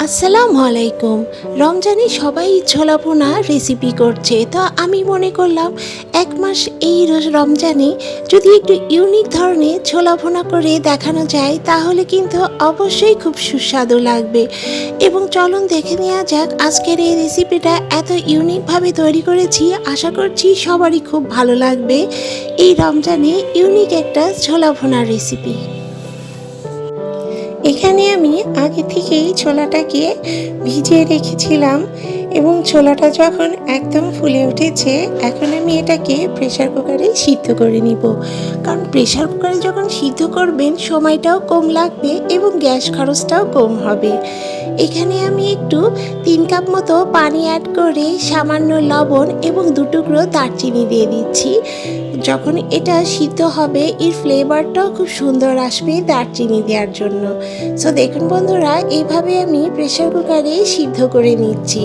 আসসালামু আলাইকুম। রমজানে সবাই ছোলা ভুনা রেসিপি করছে, তো আমি মনে করলাম এক মাস এই রমজানে যদি একটু ইউনিক ধরনের ছোলা ভুনা করে দেখানো যায় তাহলে কিন্তু অবশ্যই খুব সুস্বাদু লাগবে। এবং চলুন দেখে নেওয়া যাক আজকের এই রেসিপিটা এত ইউনিকভাবে তৈরি করেছি, আশা করছি সবারই খুব ভালো লাগবে এই রমজানে ইউনিক একটা ছোলা ভুনার রেসিপি। এখানে আমি আগে থেকেই ছোলাটাকে ভিজিয়ে রেখেছিলাম এবং ছোলাটা যখন একদম ফুলে উঠেছে এখন আমি এটাকে প্রেসার কুকারে সিদ্ধ করে নিব। কারণ প্রেসার কুকারে যখন সিদ্ধ করবেন সময়টাও কম লাগবে এবং গ্যাস খরচটাও কম হবে। এখানে আমি একটু 3 কাপ মতো পানি অ্যাড করে সামান্য লবণ এবং 2 টুকরো দারচিনি দিয়ে দিচ্ছি। যখন এটা সিদ্ধ হবে এর ফ্লেভারটাও খুব সুন্দর আসবে দারচিনি দেওয়ার জন্য। সো দেখুন বন্ধুরা, এইভাবে আমি প্রেসার কুকারে সিদ্ধ করে নিচ্ছি।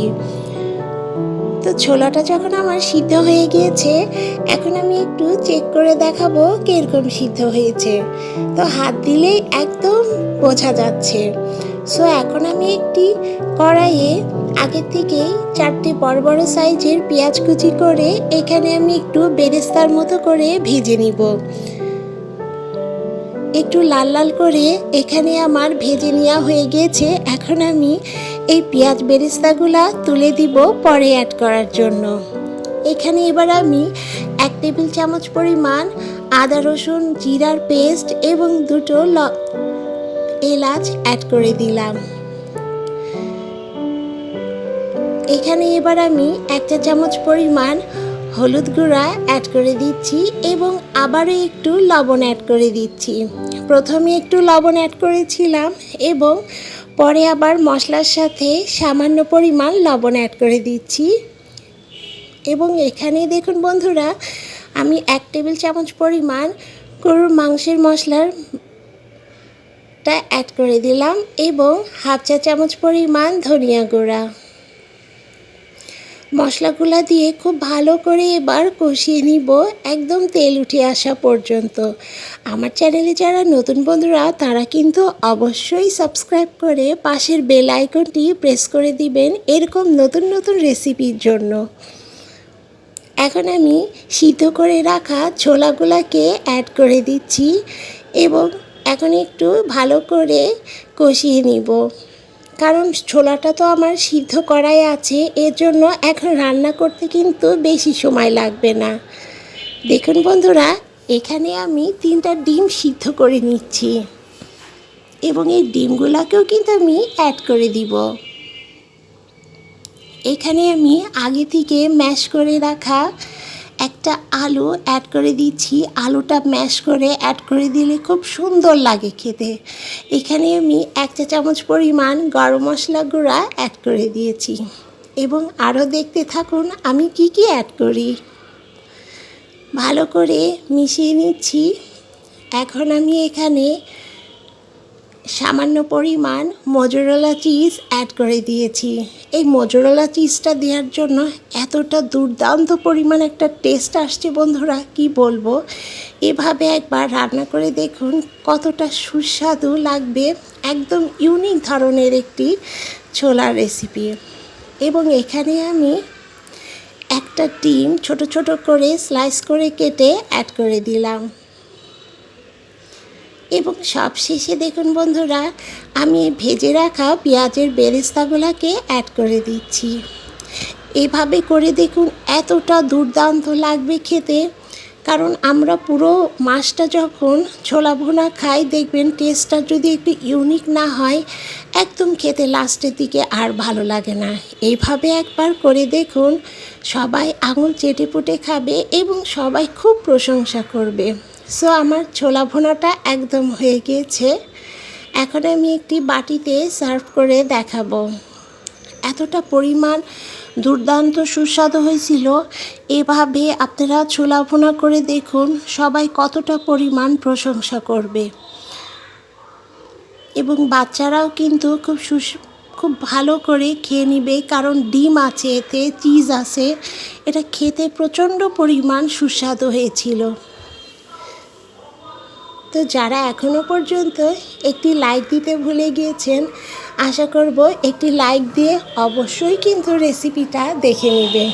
তো ছোলাটা যখন আমার সিদ্ধ হয়ে গিয়েছে এখন আমি একটু চেক করে দেখাবো কিরকম সিদ্ধ হয়েছে। তো হাত দিলেই একদম বোঝা যাচ্ছে। সো এখন আমি একটি কড়াইয়ে আগে থেকেই 4টে বড় বড় সাইজের পেঁয়াজ কুচি করে এখানে আমি একটু বেরেস্তার মতো করে ভেজে নিব। একটু লাল লাল করে এখানে আমার ভেজে নেওয়া হয়ে গিয়েছে। এখন আমি এই পেঁয়াজ বেরেস্তাগুলা তুলে দিব পরে অ্যাড করার জন্য। এখানে এবার আমি 1 টেবিল চামচ পরিমাণ আদা রসুন জিরার পেস্ট এবং 2টো এলাচ অ্যাড করে দিলাম। এখানে এবার আমি 1 চা চামচ পরিমাণ হলুদ গুঁড়া অ্যাড করে দিচ্ছি এবং আবারও একটু লবণ অ্যাড করে দিচ্ছি। প্রথমে একটু লবণ অ্যাড করেছিলাম এবং পরে আবার মশলার সাথে সামান্য পরিমাণ লবণ অ্যাড করে দিচ্ছি। এবং এখানে দেখুন বন্ধুরা, আমি 1 টেবিল চামচ পরিমাণ গরুর মাংসের মশলাটা অ্যাড করে দিলাম এবং 1/2 চা চামচ পরিমাণ ধনিয়া গুঁড়া। মশলাগুলো দিয়ে খুব ভালো করে এবার কষিয়ে নিব একদম তেল উঠে আসা পর্যন্ত। আমার চ্যানেলে যারা নতুন বন্ধুরা তারা কিন্তু অবশ্যই সাবস্ক্রাইব করে পাশের বেল আইকনটি প্রেস করে দিবেন এরকম নতুন নতুন রেসিপির জন্য। এখন আমি সিদ্ধ করে রাখা ছোলাগুলোকে অ্যাড করে দিচ্ছি এবং এখন একটু ভালো করে কষিয়ে নিব। কারণ ছোলাটা তো আমার সিদ্ধ করাই আছে, এর জন্য এখন রান্না করতে কিন্তু বেশি সময় লাগবে না। দেখুন বন্ধুরা, এখানে আমি 3টা ডিম সিদ্ধ করে নিচ্ছি এবং এই ডিমগুলোকেও কিন্তু আমি অ্যাড করে দিব। এখানে আমি আগে থেকে ম্যাশ করে রাখা একটা আলু অ্যাড করে দিচ্ছি। আলুটা ম্যাশ করে অ্যাড করে দিলে খুব সুন্দর লাগে খেতে। এখানে আমি 1 চা চামচ পরিমাণ গরম মশলা গুঁড়া অ্যাড করে দিয়েছি এবং আরও দেখতে থাকুন আমি কি কি অ্যাড করি। ভালো করে মিশিয়ে নিচ্ছি। এখন আমি এখানে সামান্য পরিমাণ মোজারেলা চিজ অ্যাড করে দিয়েছি। এই মোজারেলা চিজটা দেওয়ার জন্য এতটা দুর্দান্ত পরিমাণ একটা টেস্ট আসছে বন্ধুরা, কি বলবো। এভাবে একবার রান্না করে দেখুন কতটা সুস্বাদু লাগবে। একদম ইউনিক ধরনের একটি ছোলার রেসিপি। এবং এখানে আমি একটা ডিম ছোট ছোট করে স্লাইস করে কেটে অ্যাড করে দিলাম এবং সব শেষে দেখুন বন্ধুরা, আমি ভেজে রাখা পেঁয়াজের বেরেস্তাগুলোকে অ্যাড করে দিচ্ছি। এভাবে করে দেখুন এতটা দুর্দান্ত লাগবে খেতে। কারণ আমরা পুরো মাসটা যখন ছোলা ভুনা খাই দেখবেন টেস্টটা যদি একটু ইউনিক না হয় একদম খেতে লাস্টের দিকে আর ভালো লাগে না। এইভাবে একবার করে দেখুন, সবাই আঙুল চেটে পুটে খাবে এবং সবাই খুব প্রশংসা করবে। সো আমার ছোলা ভুনাটা একদম হয়ে গিয়েছে। এখন আমি একটি বাটিতে সার্ভ করে দেখাবো। এতটা পরিমাণ দুর্দান্ত সুস্বাদু হয়েছিল। এভাবে আপনারা ছোলা ভুনা করে দেখুন, সবাই কতটা পরিমাণ প্রশংসা করবে এবং বাচ্চারাও কিন্তু খুব ভালো করে খেয়ে নেবে। কারণ ডিম আছে, এতে চিজ আছে, এটা খেতে প্রচণ্ড পরিমাণ সুস্বাদু হয়েছিল। তো যারা এখনও পর্যন্ত একটি লাইক দিতে ভুলে গিয়েছেন, আশা করব একটি লাইক দিয়ে অবশ্যই কিন্তু রেসিপিটা দেখে নেবে।